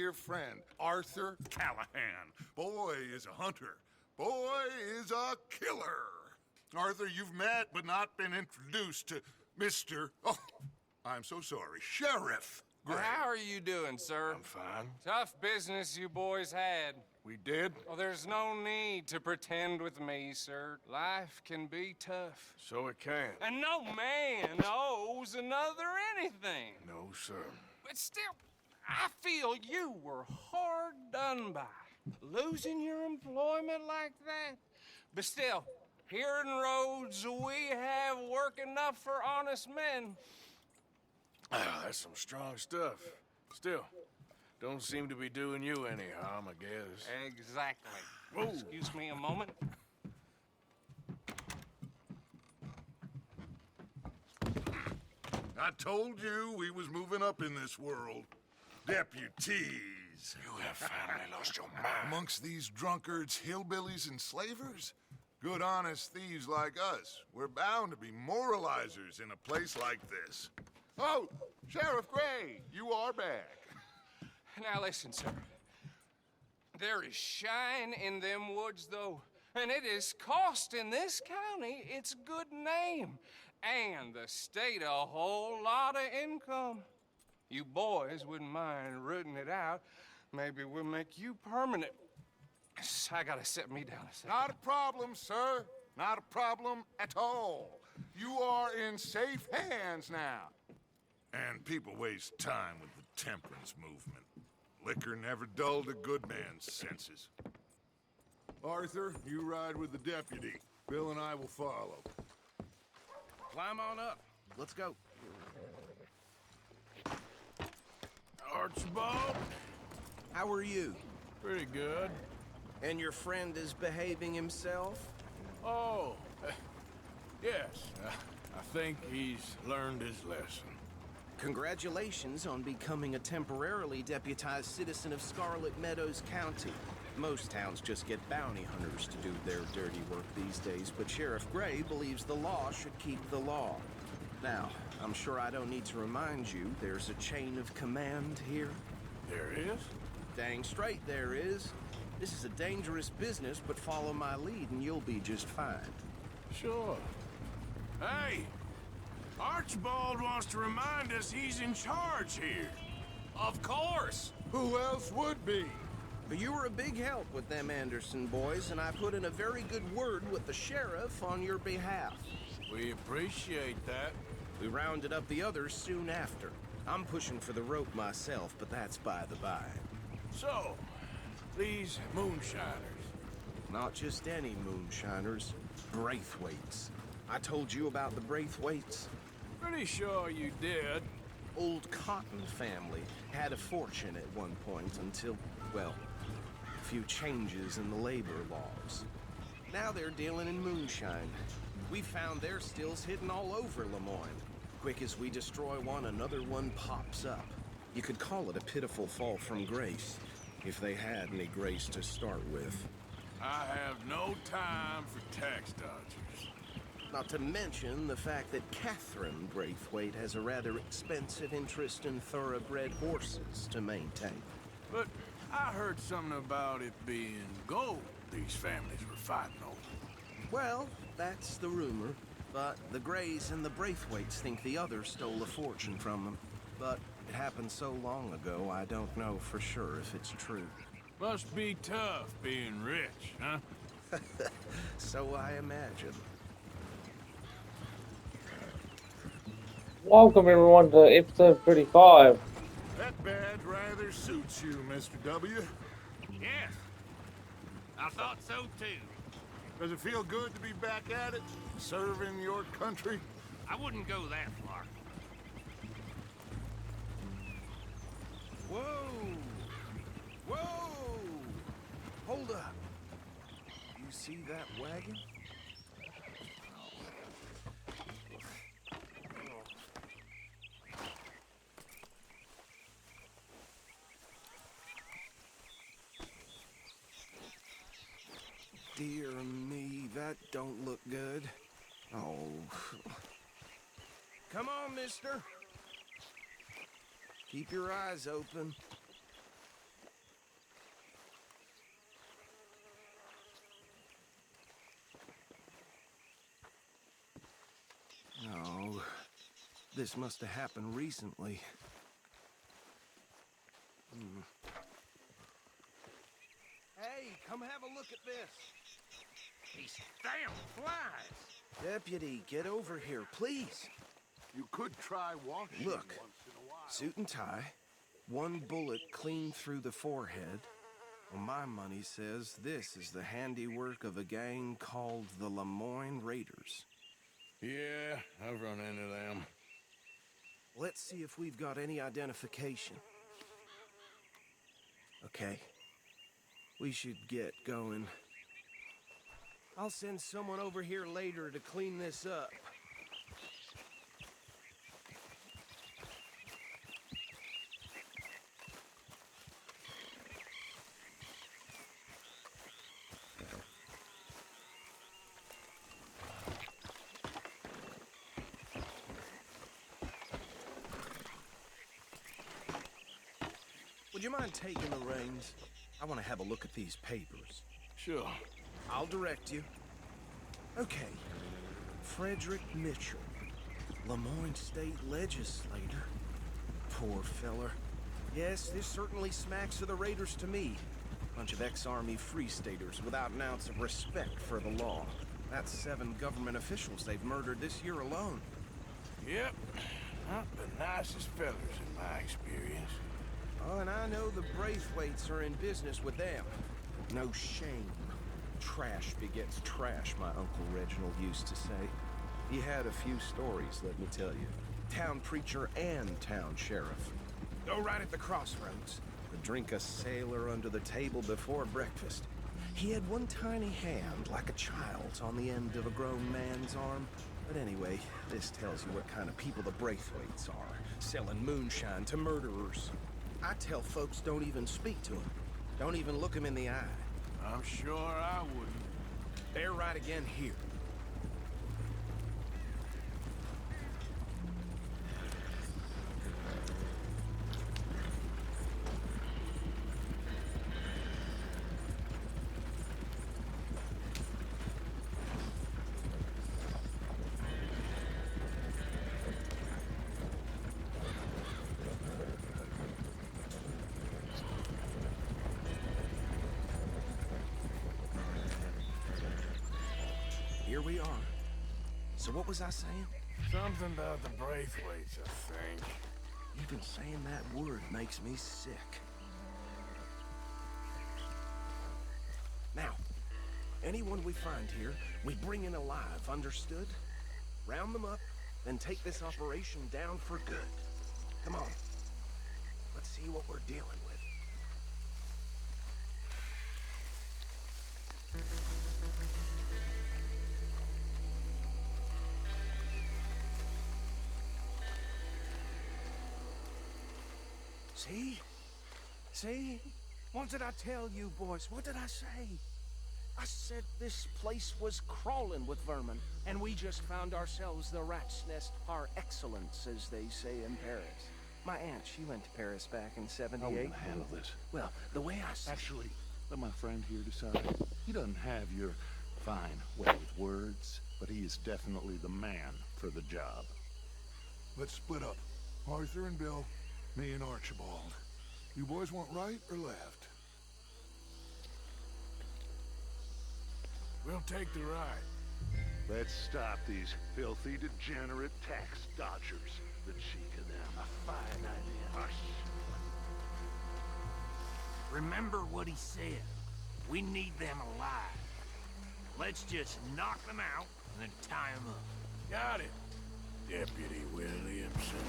dear friend, Arthur Callahan. Boy is a hunter. Boy is a killer. Arthur, you've met but not been introduced to Mr. Oh, I'm so sorry, Sheriff Gray. How are you doing, sir? I'm fine. Tough business you boys had. We did? Well, there's no need to pretend with me, sir. Life can be tough. So it can. And no man owes another anything. No, sir. But still, I feel you were hard done by. Losing your employment like that. But still, here in Rhodes, we have work enough for honest men. Ah, that's some strong stuff. Still, don't seem to be doing you any harm, I guess. Exactly. Whoa. Excuse me a moment. I told you we was moving up in this world. Deputies. You have finally lost your mind. Amongst these drunkards, hillbillies, and slavers? Good, honest thieves like us. We're bound to be moralizers in a place like this. Oh, Sheriff Gray, you are back. Now listen, sir. There is shine in them woods, though, and it is costing this county its good name and the state a whole lot of income. You boys wouldn't mind rooting it out. Maybe we'll make you permanent. I gotta sit me down a second. Not a problem, sir. Not a problem at all. You are in safe hands now. And people waste time with the temperance movement. Liquor never dulled a good man's senses. Arthur, you ride with the deputy. Bill and I will follow. Climb on up. Let's go. Archibald? How are you? Pretty good. And your friend is behaving himself? Oh, yes. I think he's learned his lesson. Congratulations on becoming a temporarily deputized citizen of Scarlet Meadows County. Most towns just get bounty hunters to do their dirty work these days, but Sheriff Gray believes the law should keep the law. Now, I'm sure I don't need to remind you there's a chain of command here. There is? Dang straight there is. This is a dangerous business, but follow my lead and you'll be just fine. Sure. Hey! Archibald wants to remind us he's in charge here. Of course. Who else would be? But you were a big help with them Anderson boys, and I put in a very good word with the sheriff on your behalf. We appreciate that. We rounded up the others soon after. I'm pushing for the rope myself, but that's by the by. So, these moonshiners. Not just any moonshiners, Braithwaites. I told you about the Braithwaites? Pretty sure you did. Old Cotton family had a fortune at one point until, well, a few changes in the labor laws. Now they're dealing in moonshine. We found their stills hidden all over Lemoyne. Quick as we destroy one, another one pops up. You could call it a pitiful fall from grace, if they had any grace to start with. I have no time for tax dodgers. Not to mention the fact that Catherine Braithwaite has a rather expensive interest in thoroughbred horses to maintain. But I heard something about it being gold these families were fighting over. Well, that's the rumor. But the Grays and the Braithwaites think the others stole a fortune from them. But it happened so long ago, I don't know for sure if it's true. Must be tough being rich, huh? So I imagine. Welcome everyone to episode 35. That badge rather suits you, Mr. W. Yes. I thought so too. Does it feel good to be back at it, serving your country? I wouldn't go that far. Whoa! Whoa! Hold up. You see that wagon? Dear me, that don't look good. Oh. Come on, mister. Keep your eyes open. This must have happened recently. Hey, come have a look at this. These damn flies! Deputy, get over here, please. You could try washing Look. once in a while. Suit and tie, one bullet clean through the forehead. Well, my money says this is the handiwork of a gang called the Lemoyne Raiders. Yeah, I've run into them. Let's see if we've got any identification. Okay. We should get going. I'll send someone over here later to clean this up. Would you mind taking the reins? I want to have a look at these papers. Sure. I'll direct you. Okay. Frederick Mitchell, Lemoyne State Legislator. Poor feller. Yes, this certainly smacks of the Raiders to me. Bunch of ex-Army Free Staters without an ounce of respect for the law. That's 7 government officials they've murdered this year alone. Yep. Not the nicest fellers in my experience. Oh, and I know the Braithwaites are in business with them. No shame. Trash begets trash, my Uncle Reginald used to say. He had a few stories, let me tell you. Town preacher and town sheriff. Go right at the crossroads. Would drink a sailor under the table before breakfast. He had one tiny hand, like a child's, on the end of a grown man's arm. But anyway, this tells you what kind of people the Braithwaites are. Selling moonshine to murderers. I tell folks don't even speak to them. Don't even look them in the eye. I'm sure I wouldn't. They're right again here. Here we are. So what was I saying? Something about the Braithwaites, I think. Even saying that word makes me sick. Now, anyone we find here, we bring in alive, understood? Round them up, then take this operation down for good. Come on. Let's see what we're dealing with. See? See? What did I tell you, boys? What did I say? I said this place was crawling with vermin, and we just found ourselves the rat's nest par excellence, as they say in Paris. My aunt, she went to Paris back in '78. How are we gonna handle this? Well, the way I see Actually, let my friend here decide. He doesn't have your fine way with words, but he is definitely the man for the job. Let's split up. Arthur and Bill, me and Archibald. You boys want right or left? We'll take the ride. Let's stop these filthy, degenerate tax dodgers. The cheek of them. A fine idea. Hush. Remember what he said. We need them alive. Let's just knock them out and then tie them up. Got it, Deputy Williamson.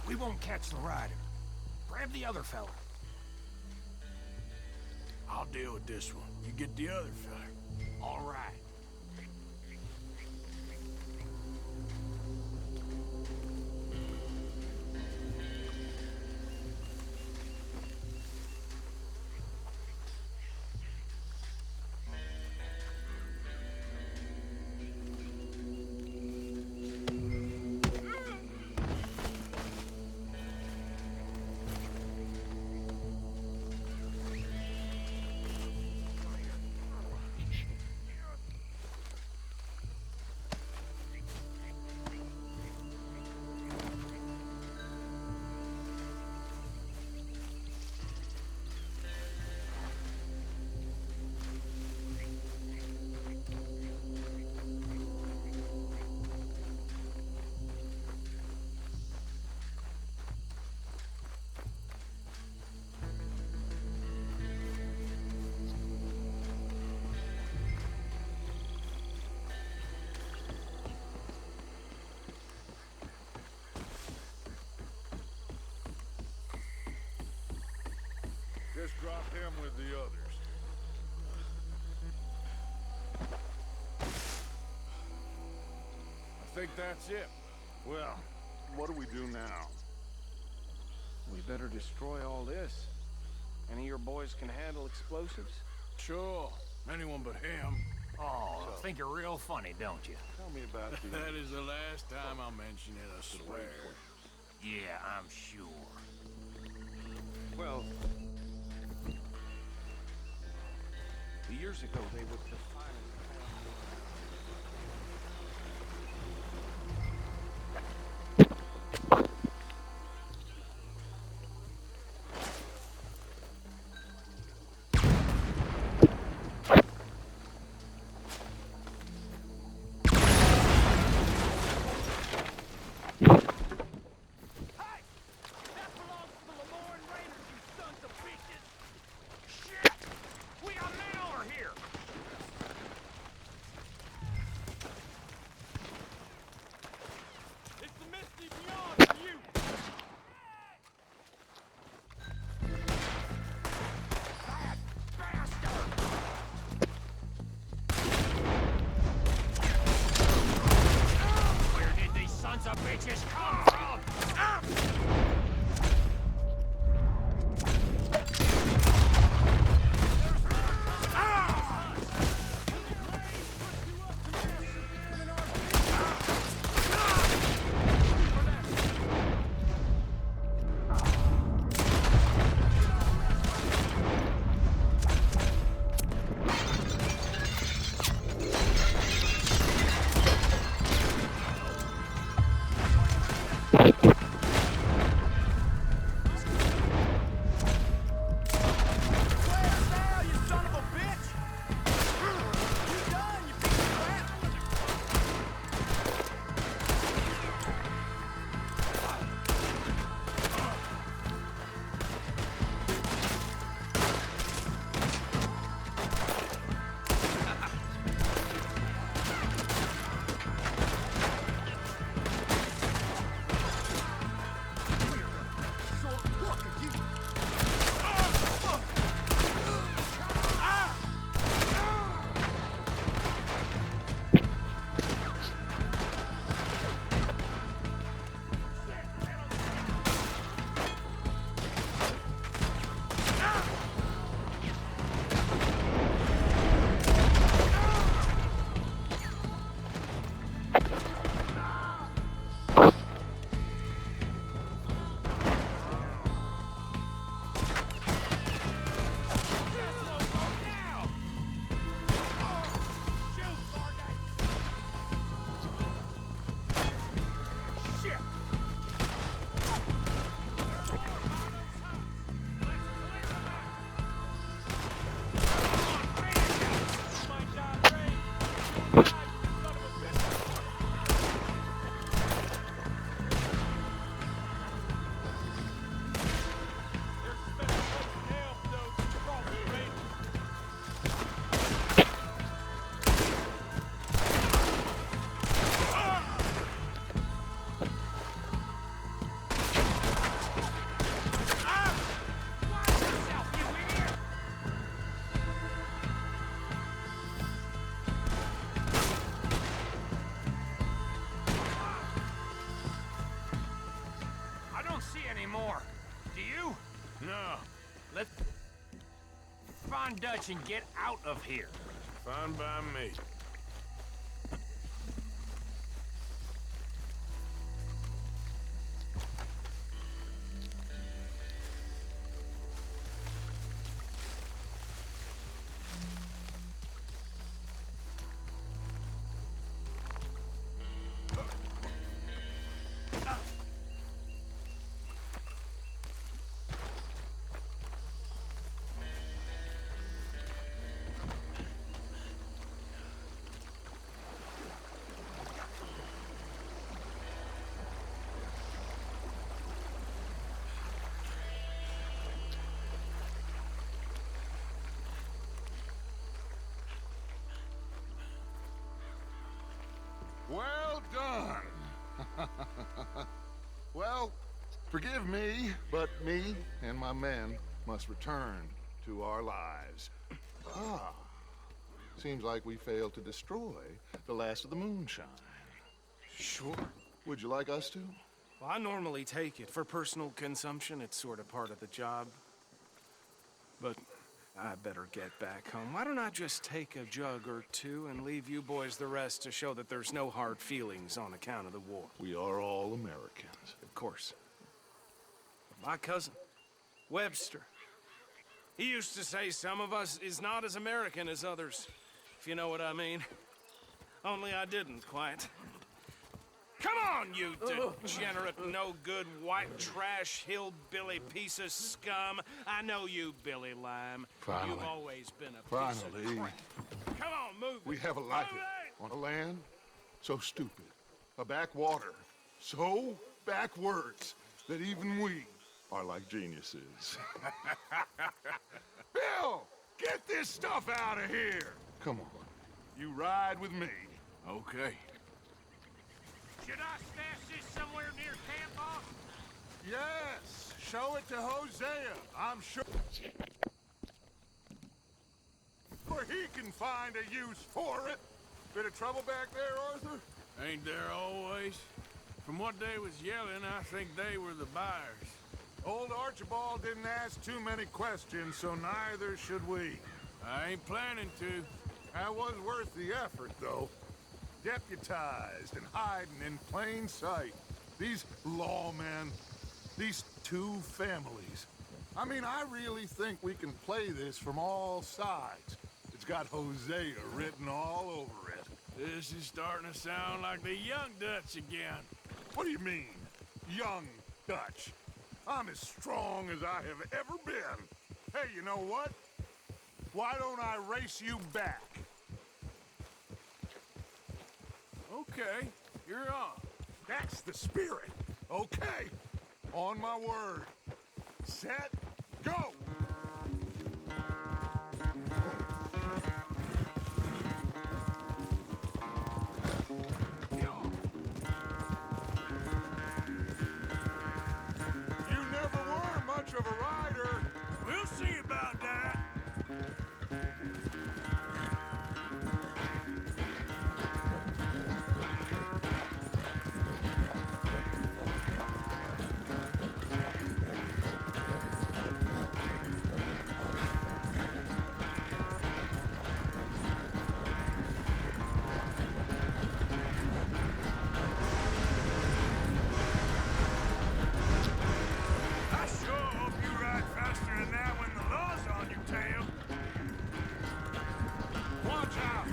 We won't catch the rider. Grab the other fella. I'll deal with this one. You get the other fella. All right. them with the others. I think that's it. Well, what do we do now? We better destroy all this. Any of your boys can handle explosives? Sure. Anyone but him. Oh, think you're real funny, don't you? Tell me about the... That is the last time I'll mention it, I swear. Yeah, I'm sure. Well, years ago they were the finest. Sons of bitches come from! Find Dutch and get out of here. Fine by me. Well done. Well, forgive me, but me and my men must return to our lives. Ah, seems like we failed to destroy the last of the moonshine. Sure. Would you like us to? Well, I normally take it for personal consumption. It's sort of part of the job. But I better get back home. Why don't I just take a jug or two and leave you boys the rest to show that there's no hard feelings on account of the war? We are all Americans. Of course. But my cousin, Webster, he used to say some of us is not as American as others, if you know what I mean. Only I didn't quite. Come on, you degenerate, no-good, white trash, hillbilly piece of scum. I know you, Billy Lime. Finally. You've always been a piece of Finally. crap. Come on, move it. We have a life Move it! on a land so stupid, a backwater so backwards that even we are like geniuses. Bill, get this stuff out of here. Come on, you ride with me. Okay. Should I stash this somewhere near camp, boss? Yes, show it to Hosea. I'm sure he can find a use for it. Bit of trouble back there, Arthur? Ain't there always? From what they was yelling, I think they were the buyers. Old Archibald didn't ask too many questions, so neither should we. I ain't planning to. That was worth the effort, though. Deputized and hiding in plain sight. These lawmen, these two families. I mean, I really think we can play this from all sides. It's got Hosea written all over it. This is starting to sound like the Young Dutch again. What do you mean, young Dutch? I'm as strong as I have ever been. Hey, you know what? Why don't I race you back? Okay, you're on. That's the spirit. Okay. On my word. Set, go! You never were much of a rider. We'll see about that. I sure hope you ride faster than that when the law's on your tail. Watch out!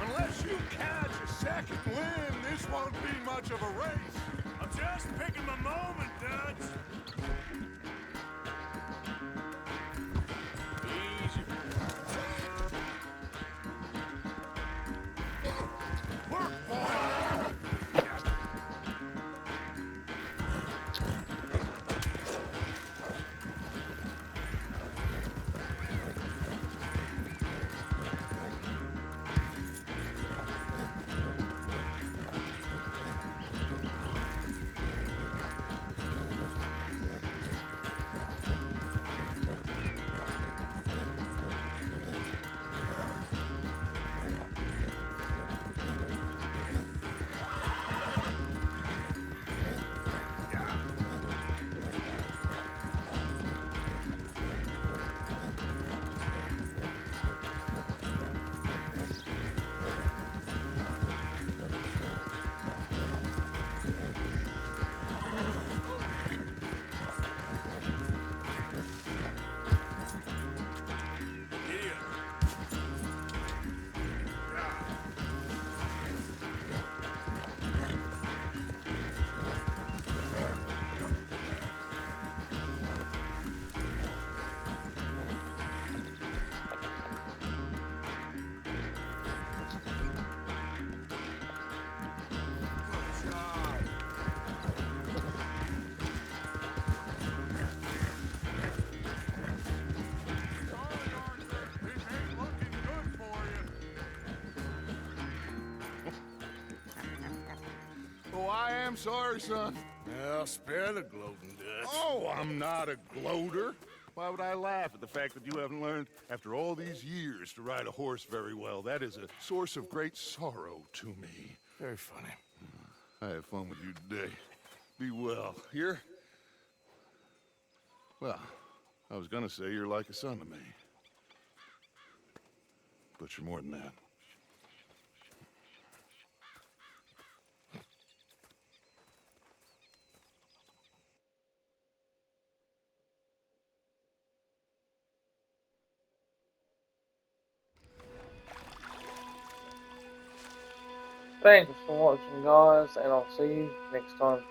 Unless you catch a second wind, this won't be much of a race. I'm just picking my moment, Dutch. Easy. Work, boy! Oh, I am sorry, son. Well, spare the gloating, Dutch. Oh, I'm not a gloater. Why would I laugh at the fact that you haven't learned, after all these years, to ride a horse very well? That is a source of great sorrow to me. Very funny. I had fun with you today. Be well. Here? Well, I was gonna say you're like a son to me. But you're more than that. Thanks for watching, guys, and I'll see you next time.